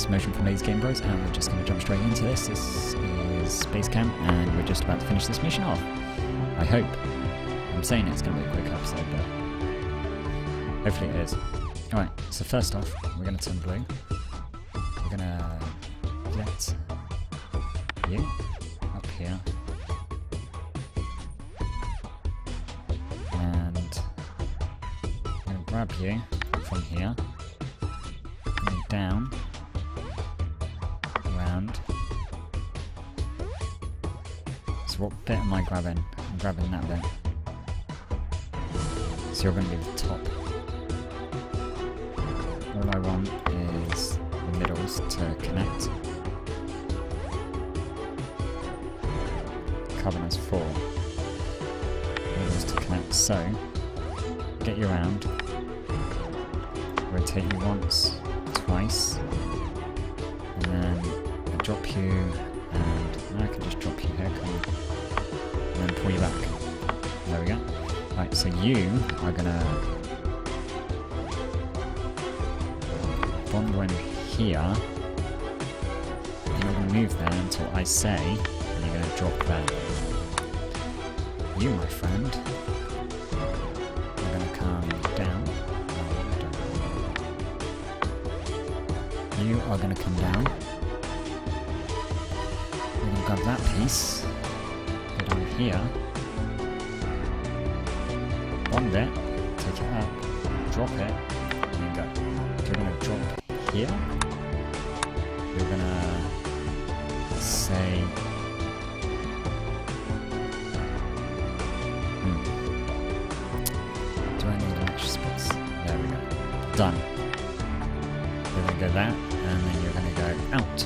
is Motion from lazyGamebros, and we're just going to jump straight into this. This is SpaceChem, and we're just about to finish this mission off. I hope. I'm saying it's going to be a quick episode, but hopefully it is. Alright, so first off, we're going to turn blue. We're going to get you up here. And I'm going to grab you from here. Going down. Around. So what bit am I grabbing? I'm grabbing that bit. So you're going to be the top. All I want is the middles to connect. Carbon has 4. Middles to connect. So, get you around. Rotate you once, twice. And then I drop you, and I can just drop you here, come on. And then pull you back. There we go. Right, so you are gonna bond when here. You're not gonna move there until I say, and you're gonna drop there. You, my friend, are gonna come down. You are gonna come down. You're gonna grab that piece. Go down here. One bit, take it up, drop it, and then go. You're gonna drop here. You're gonna say do I need an extra space? There we go. Done. You're gonna go there, and then you're gonna go out.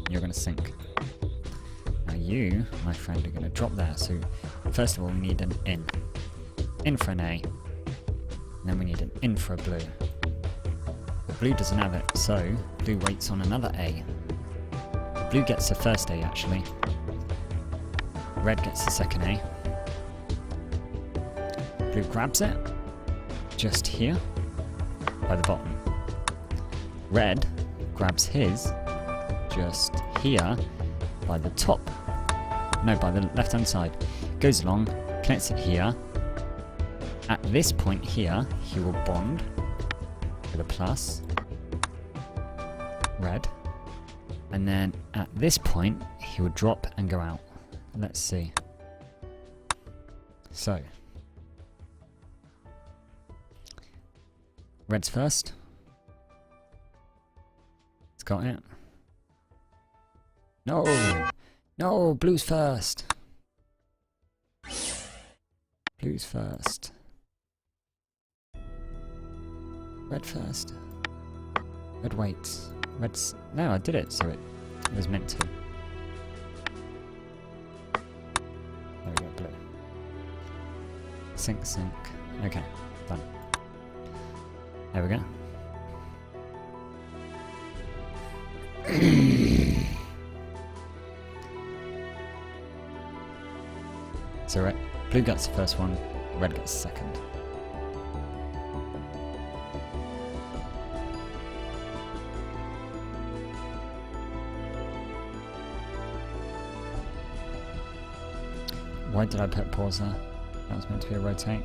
You're gonna sink. Now you, my friend, are gonna drop there. So first of all, we need an in. In for an A. And then we need an in for a blue. The blue doesn't have it, so blue waits on another A. Blue gets the first A, actually. Red gets the second A. Blue grabs it, just here, by the bottom. Red grabs his, just here, by the top. No, by the left-hand side. Goes along, connects it here. At this point here, he will bond with a plus. Red. And then at this point, he will drop and go out. Let's see. So. Red's first. It's got it. No! No! Blue's first! Blue's first. Red first. Red waits. Red's... No, I did it, so it was meant to. There we go, blue. Sink, sink. Okay, done. There we go. So red, blue gets the first one, red gets the second. Why did I put pause there? That was meant to be a rotate.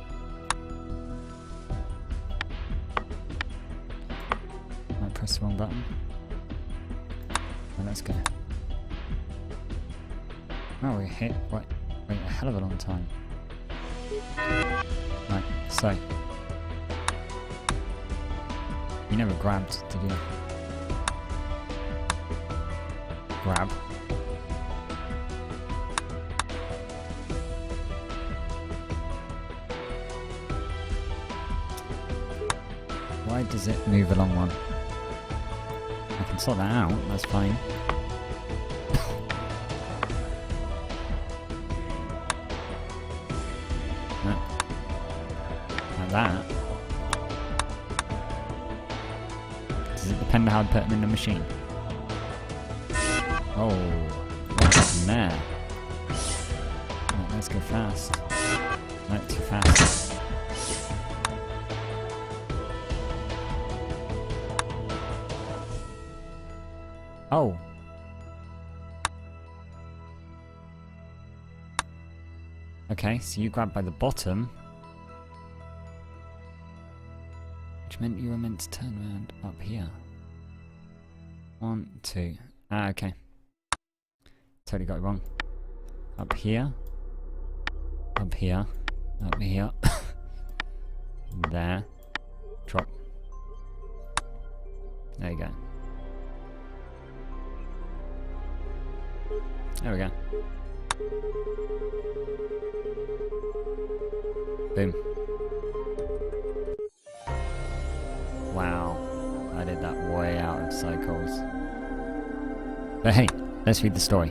I pressed the wrong button. Well, let's go. Oh, we hit wait a hell of a long time. Right, so you never grabbed, did you? Grab. Why does it move along one? I can sort that out, that's fine. No. Like that. Does it depend on how I put them in the machine? Oh, what happened there? Right, let's go fast. No, too fast. Oh. Okay, so you grabbed by the bottom. Which meant you were meant to turn around up here. 1, 2. Ah, okay. Totally got it wrong. Up here. Up here. Up here. There. Drop. There you go. There we go. Boom. Wow. I did that way out of cycles. But hey, let's read the story.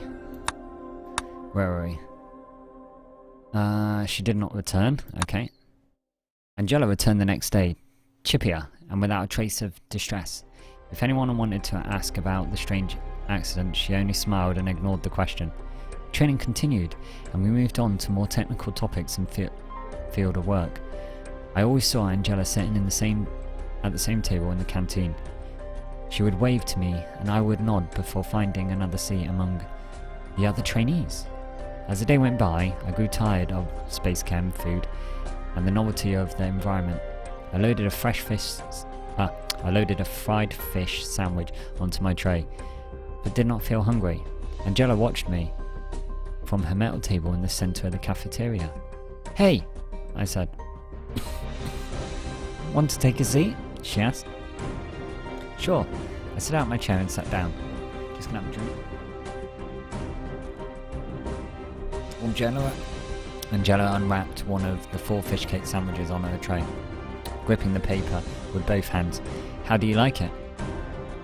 Where are we? She did not return. Okay. Angela returned the next day, chippier and without a trace of distress. If anyone wanted to ask about the strange accident, she only smiled and ignored the question. Training continued, and we moved on to more technical topics and field of work. I always saw Angela sitting at the same table in the canteen. She would wave to me, and I would nod before finding another seat among the other trainees. As the day went by, I grew tired of SpaceChem food and the novelty of the environment. I loaded a fried fish sandwich onto my tray, but did not feel hungry. Angela watched me from her metal table in the center of the cafeteria. "Hey," I said. "Want to take a seat?" she asked. "Sure." I sat out my chair and sat down. Just gonna have a drink. Angela unwrapped one of the 4 fish cake sandwiches on her tray, gripping the paper with both hands. "How do you like it?"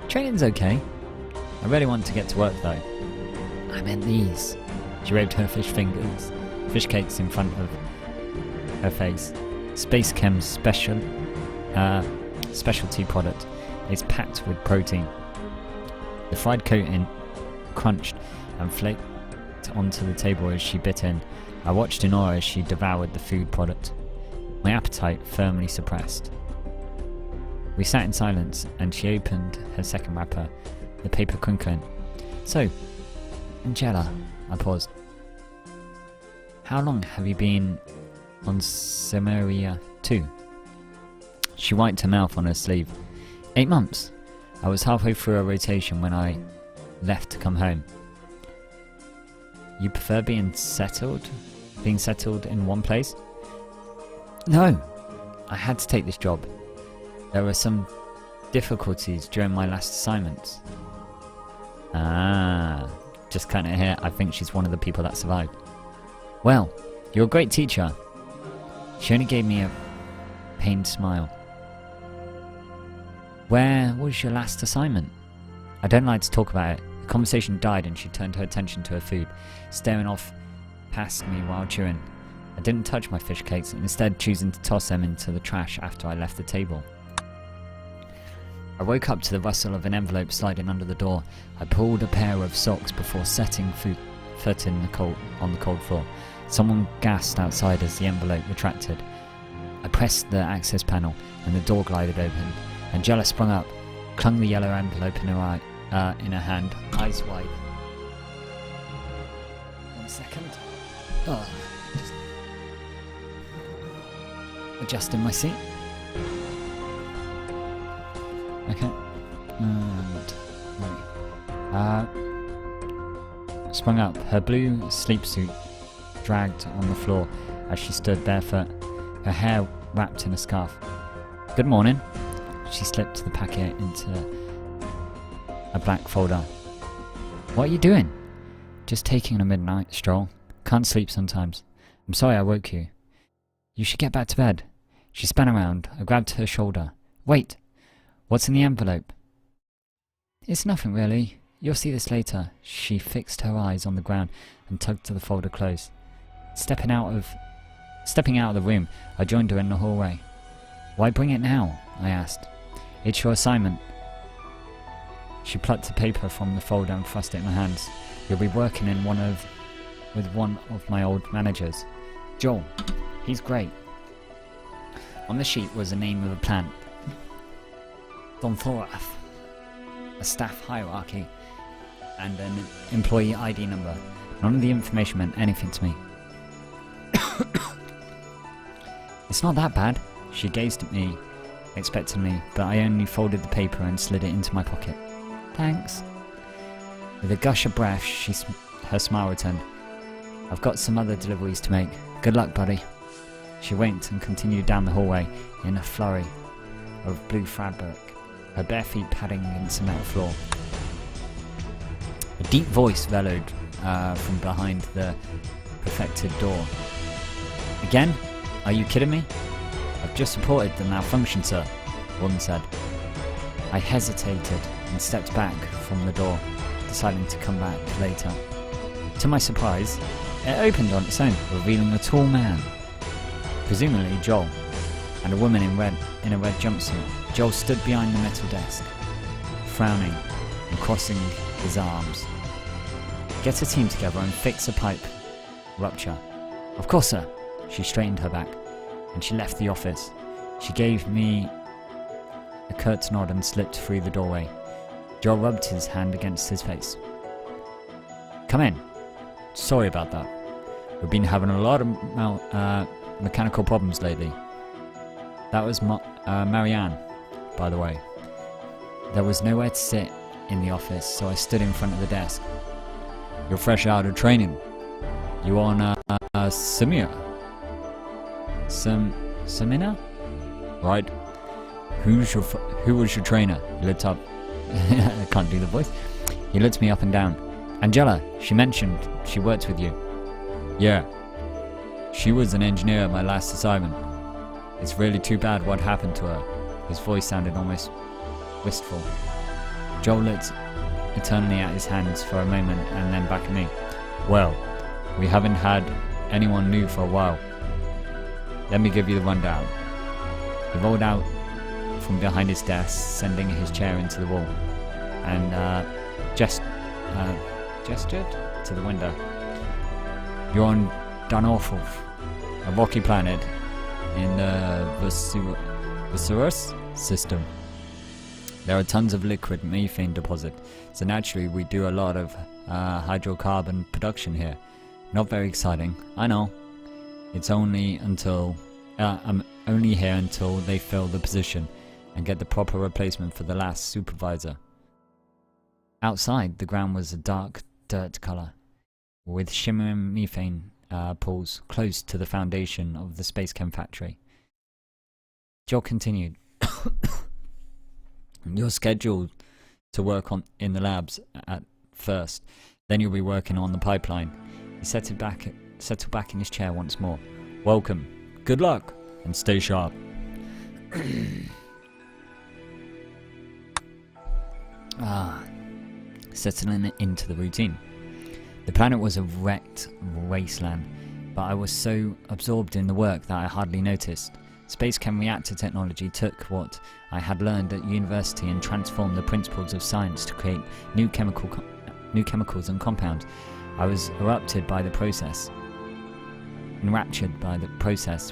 "Training's okay. I really want to get to work though." "I meant these." She waved her fish cakes in front of her face. SpaceChem's specialty product is packed with protein. The fried coating crunched and flaked onto the table as she bit in. I watched in awe as she devoured the food product, my appetite firmly suppressed. We sat in silence, and she opened her second wrapper, the paper crinkling. "So, Angela," I paused. "How long have you been on Samaria 2? She wiped her mouth on her sleeve. 8 months. I was halfway through a rotation when I left to come home." "You prefer being settled in one place?" "No. I had to take this job. There were some difficulties during my last assignments." "Ah, just cutting it here. I think she's one of the people that survived." "Well, you're a great teacher." She only gave me a pained smile. "Where was your last assignment?" I don't like to talk about it. The conversation died and she turned her attention to her food, staring off past me while chewing. I didn't touch my fish cakes, instead choosing to toss them into the trash after I left the table. I woke up to the rustle of an envelope sliding under the door. I pulled a pair of socks before setting foot on the cold floor. Someone gasped outside as the envelope retracted. I pressed the access panel and the door glided open. Angela sprung up, clung the yellow envelope in her hand, eyes wide. 1 second. Just adjusting my seat. Okay. Sprung up. Her blue sleepsuit dragged on the floor as she stood barefoot, her hair wrapped in a scarf. "Good morning." She slipped the packet into a black folder. "What are you doing?" "Just taking a midnight stroll. Can't sleep sometimes. I'm sorry I woke you." "You should get back to bed." She spun around. I grabbed her shoulder. "Wait! What's in the envelope?" "It's nothing really. You'll see this later." She fixed her eyes on the ground and tugged the folder close. Stepping out of the room, I joined her in the hallway. "Why bring it now?" I asked. "It's your assignment." She plucked the paper from the folder and thrust it in my hands. "You'll be working with one of my old managers, Joel. He's great." On the sheet was the name of a plant. Donthorath. A staff hierarchy. and an employee ID number. None of the information meant anything to me. It's not that bad. She gazed at me expectantly, but I only folded the paper and slid it into my pocket. Thanks. With a gush of breath, her smile returned. I've got some other deliveries to make. Good luck, buddy. She winked and continued down the hallway in a flurry of blue fabric, her bare feet padding against the metal floor. A deep voice bellowed from behind the perfected door. Again? Are you kidding me? I've just reported the malfunction, sir, the woman said. I hesitated and stepped back from the door, deciding to come back later. To my surprise, it opened on its own, revealing a tall man, presumably Joel, and a woman in a red jumpsuit. Joel stood behind the metal desk, frowning and crossing his arms. Get a team together and fix a pipe rupture. Of course, sir. She straightened her back, and she left the office. She gave me a curt nod and slipped through the doorway. Joel rubbed his hand against his face. Come in. Sorry about that. We've been having a lot of mechanical problems lately. That was Marianne, by the way. There was nowhere to sit in the office, so I stood in front of the desk. You're fresh out of training. You on Simia? Samina? Right. Who was your trainer? He looked up. I can't do the voice. He looked me up and down. Angela, she mentioned she worked with you. Yeah. She was an engineer at my last assignment. It's really too bad what happened to her. His voice sounded almost wistful. Joel looked eternally at his hands for a moment and then back at me. Well, we haven't had anyone new for a while. Let me give you the rundown. He rolled out from behind his desk, sending his chair into the wall, and gestured to the window. You're on Danorfov, a rocky planet in the Vesuvius system. There are tons of liquid methane deposit, so naturally we do a lot of hydrocarbon production here. Not very exciting, I know. It's only I'm only here until they fill the position and get the proper replacement for the last supervisor. Outside, the ground was a dark dirt colour, with shimmering methane pools close to the foundation of the SpaceChem factory. Joel continued. You're scheduled to work in the labs at first, then you'll be working on the pipeline. He settled back in his chair once more. Welcome, good luck, and stay sharp. Settling into the routine. The planet was a wrecked wasteland, but I was so absorbed in the work that I hardly noticed. SpaceChem reactor technology took what I had learned at university and transformed the principles of science to create new chemicals and compounds. I was enraptured by the process,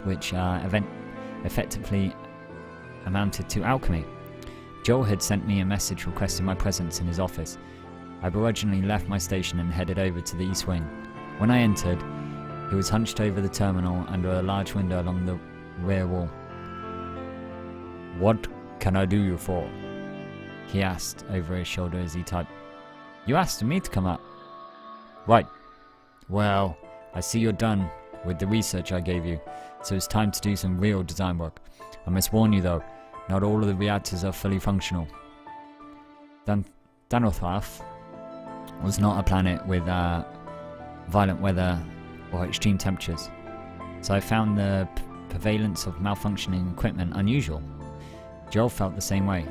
which effectively amounted to alchemy. Joel had sent me a message requesting my presence in his office. I begrudgingly left my station and headed over to the east wing. When I entered, he was hunched over the terminal under a large window along the rear wall. What can I do you for? He asked over his shoulder as he typed. You asked me to come up. Right. Well, I see you're done with the research I gave you, so it's time to do some real design work. I must warn you though, not all of the reactors are fully functional. Danorfov was not a planet with violent weather or extreme temperatures, so I found the prevalence of malfunctioning equipment unusual. Joel felt the same way.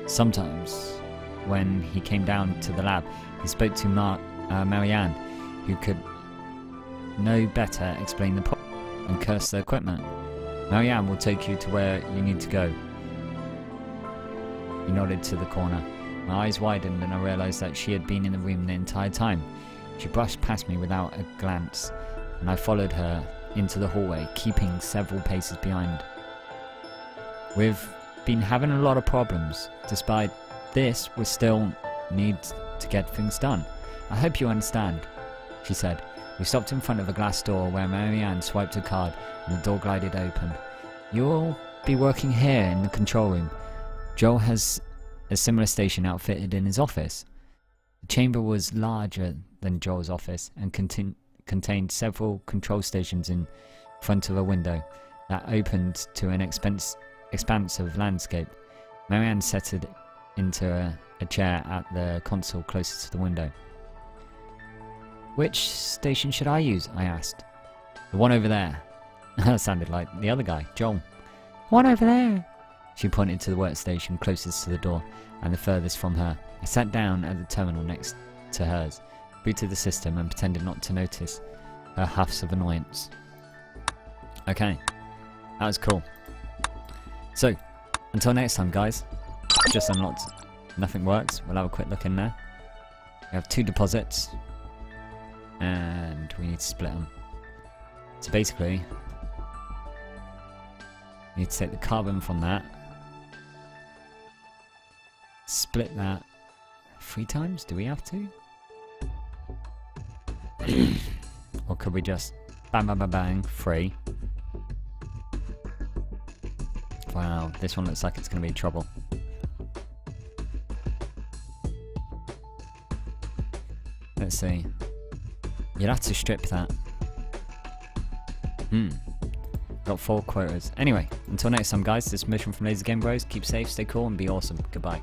Sometimes, when he came down to the lab, he spoke to Marianne, who could no better explain the problem and curse the equipment. Marianne will take you to where you need to go. He nodded to the corner. My eyes widened and I realized that she had been in the room the entire time. She brushed past me without a glance, and I followed her into the hallway, keeping several paces behind. We've been having a lot of problems. Despite this, we still need to get things done. I hope you understand, she said. We stopped in front of a glass door where Marianne swiped a card and the door glided open. You'll be working here in the control room. Joel has a similar station outfitted in his office. The chamber was larger than Joel's office and contained several control stations in front of a window that opened to an expansive landscape. Marianne settled into a chair at the console closest to the window. Which station should I use? I asked. The one over there. That sounded like the other guy, Joel. One over there. She pointed to the workstation closest to the door and the furthest from her. I sat down at the terminal next to hers, booted the system and pretended not to notice her huffs of annoyance. Okay, that was cool. So, until next time guys, just unlocked, nothing works, we'll have a quick look in there. We have 2 deposits, and we need to split them. So basically, we need to take the carbon from that, split that 3 times, do we have to? Or could we just bang bang bang bang, 3? Wow, this one looks like it's going to be trouble. Let's see. You'd have to strip that. Got 4 quotas. Anyway, until next time guys, this is Mission from lazyGamebros. Keep safe, stay cool and be awesome. Goodbye.